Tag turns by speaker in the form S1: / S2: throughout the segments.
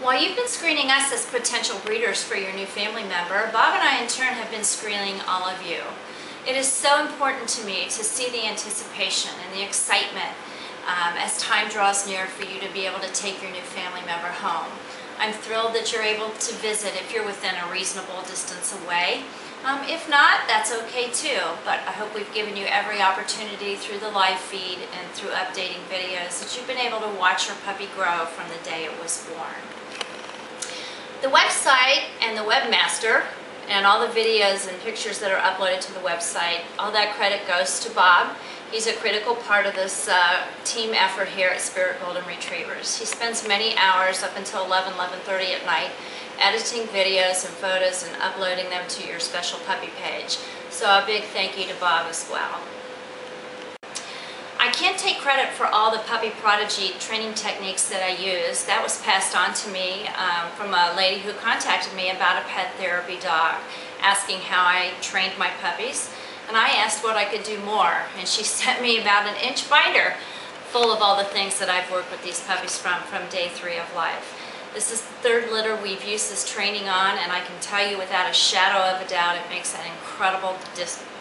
S1: While you've been screening us as potential breeders for your new family member, Bob and I in turn have been screening all of you. It is so important to me to see the anticipation and the excitement as time draws near for you to be able to take your new family member home. I'm thrilled that you're able to visit if you're within a reasonable distance away. If not, that's okay too, but I hope we've given you every opportunity through the live feed and through updating videos that you've been able to watch your puppy grow from the day it was born. The website and the webmaster and all the videos and pictures that are uploaded to the website, all that credit goes to Bob. He's a critical part of this team effort here at Spirit Golden Retrievers. He spends many hours up until 11:30 at night editing videos and photos and uploading them to your special puppy page. So a big thank you to Bob as well. I can't take credit for all the Puppy Prodigy training techniques that I use. That was passed on to me from a lady who contacted me about a pet therapy dog, asking how I trained my puppies. And I asked what I could do more, and she sent me about an inch binder full of all the things that I've worked with these puppies from day 3 of life. This is the 3rd litter we've used this training on, and I can tell you without a shadow of a doubt it makes an incredible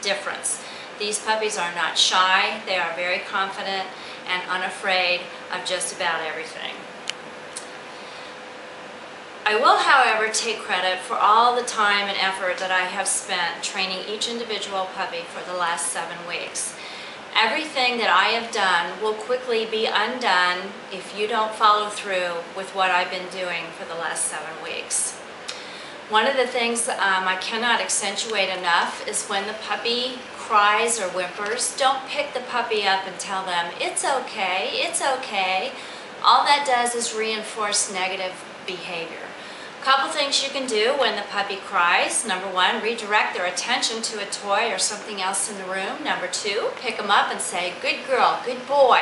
S1: difference. These puppies are not shy, they are very confident and unafraid of just about everything. I will, however, take credit for all the time and effort that I have spent training each individual puppy for the last 7 weeks. Everything that I have done will quickly be undone if you don't follow through with what I've been doing for the last 7 weeks. One of the things I cannot accentuate enough is when the puppy cries or whimpers, don't pick the puppy up and tell them, it's okay, it's okay. All that does is reinforce negative behavior. A couple things you can do when the puppy cries. Number 1, redirect their attention to a toy or something else in the room. Number 2, pick them up and say, good girl, good boy,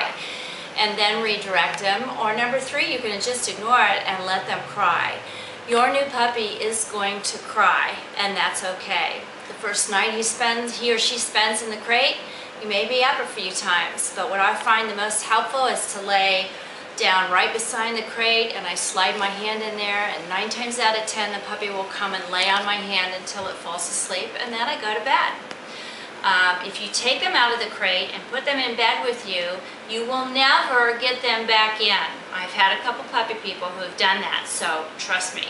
S1: and then redirect them. Or number 3, you can just ignore it and let them cry. Your new puppy is going to cry, and that's okay. The first night he or she spends in the crate, you may be up a few times, but what I find the most helpful is to lay down right beside the crate, and I slide my hand in there, and 9 times out of 10 the puppy will come and lay on my hand until it falls asleep, and then I go to bed. If you take them out of the crate and put them in bed with you, you will never get them back in. I've had a couple puppy people who have done that, so trust me.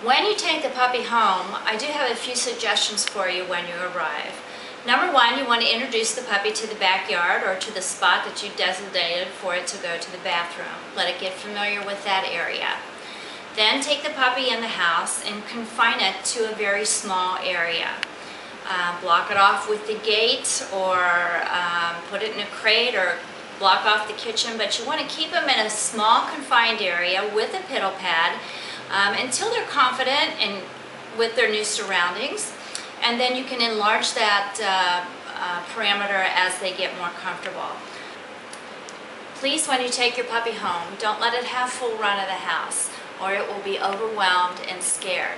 S1: When you take the puppy home, I do have a few suggestions for you when you arrive. Number 1, you want to introduce the puppy to the backyard or to the spot that you designated for it to go to the bathroom. Let it get familiar with that area. Then take the puppy in the house and confine it to a very small area. Block it off with the gate, or put it in a crate, or block off the kitchen, but you want to keep them in a small confined area with a piddle pad until they're confident with their new surroundings. And then you can enlarge that parameter as they get more comfortable. Please, when you take your puppy home, don't let it have full run of the house, or it will be overwhelmed and scared.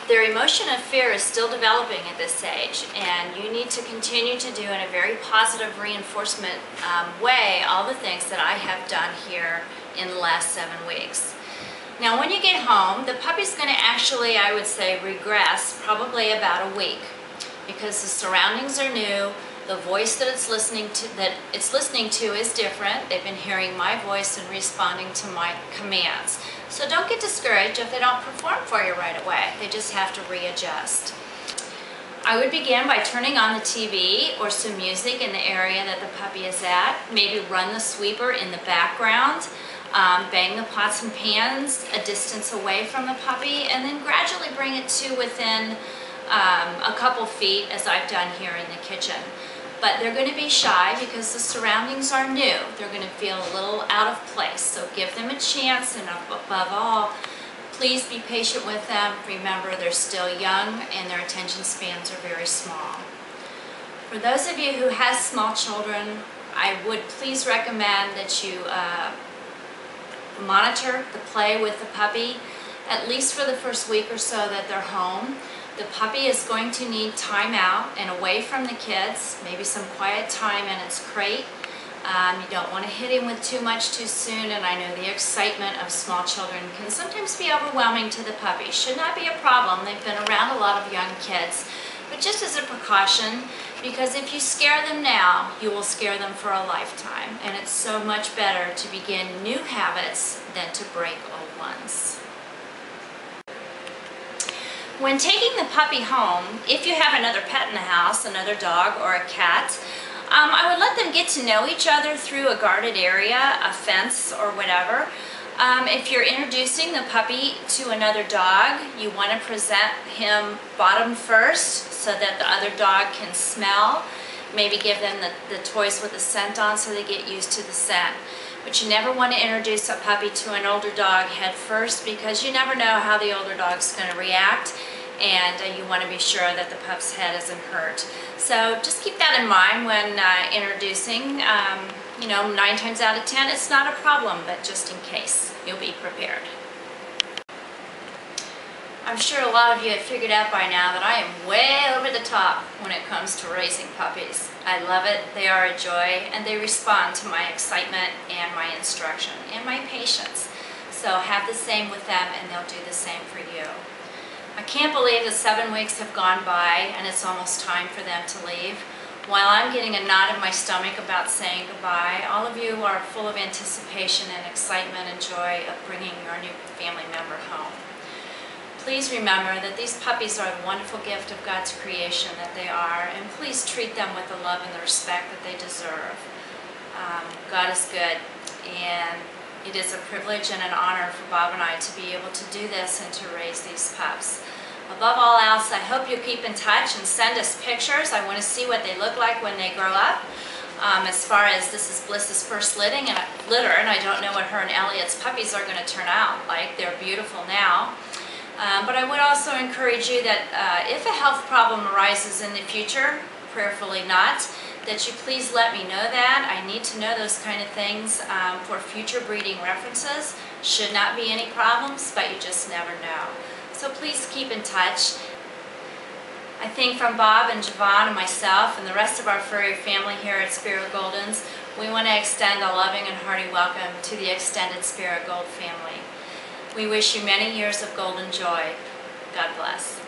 S1: Their emotion of fear is still developing at this age, and you need to continue to do in a very positive reinforcement way all the things that I have done here in the last 7 weeks. Now when you get home, the puppy's going to actually, I would say, regress probably about a week, because the surroundings are new, the voice that it's listening to is different. They've been hearing my voice and responding to my commands. So don't get discouraged if they don't perform for you right away. They just have to readjust. I would begin by turning on the TV or some music in the area that the puppy is at. Maybe run the sweeper in the background. Bang the pots and pans a distance away from the puppy, and then gradually bring it to within a couple feet, as I've done here in the kitchen. But they're going to be shy because the surroundings are new. They're going to feel a little out of place, so give them a chance, and above all, please be patient with them. Remember, they're still young and their attention spans are very small. For those of you who have small children, I would please recommend that you monitor the play with the puppy, at least for the first week or so that they're home. The puppy is going to need time out and away from the kids, maybe some quiet time in its crate. You don't want to hit him with too much too soon, and I know the excitement of small children can sometimes be overwhelming to the puppy. Should not be a problem. They've been around a lot of young kids. But just as a precaution, because if you scare them now, you will scare them for a lifetime. And it's so much better to begin new habits than to break old ones. When taking the puppy home, if you have another pet in the house, another dog or a cat, I would let them get to know each other through a guarded area, a fence or whatever. If you're introducing the puppy to another dog, you want to present him bottom first so that the other dog can smell. Maybe give them the toys with the scent on so they get used to the scent. But you never want to introduce a puppy to an older dog head first, because you never know how the older dog's going to react, and you want to be sure that the pup's head isn't hurt. So just keep that in mind when introducing. You know, 9 times out of 10 it's not a problem, but just in case, you'll be prepared. I'm sure a lot of you have figured out by now that I am way over the top when it comes to raising puppies. I love it, they are a joy, and they respond to my excitement and my instruction and my patience. So have the same with them and they'll do the same for you. I can't believe that 7 weeks have gone by and it's almost time for them to leave. While I'm getting a knot in my stomach about saying goodbye, all of you are full of anticipation and excitement and joy of bringing your new family member home. Please remember that these puppies are a wonderful gift of God's creation that they are, and please treat them with the love and the respect that they deserve. God is good, and it is a privilege and an honor for Bob and I to be able to do this and to raise these pups. Above all else, I hope you'll keep in touch and send us pictures. I want to see what they look like when they grow up. As far as this is Bliss's first litter, and I don't know what her and Elliot's puppies are going to turn out like. They're beautiful now. But I would also encourage you that if a health problem arises in the future, prayerfully not, that you please let me know that. I need to know those kind of things for future breeding references. Should not be any problems, but you just never know. So please keep in touch. I think from Bob and Javon and myself and the rest of our furry family here at Spirit Goldens, we want to extend a loving and hearty welcome to the extended Spirit Gold family. We wish you many years of golden joy. God bless.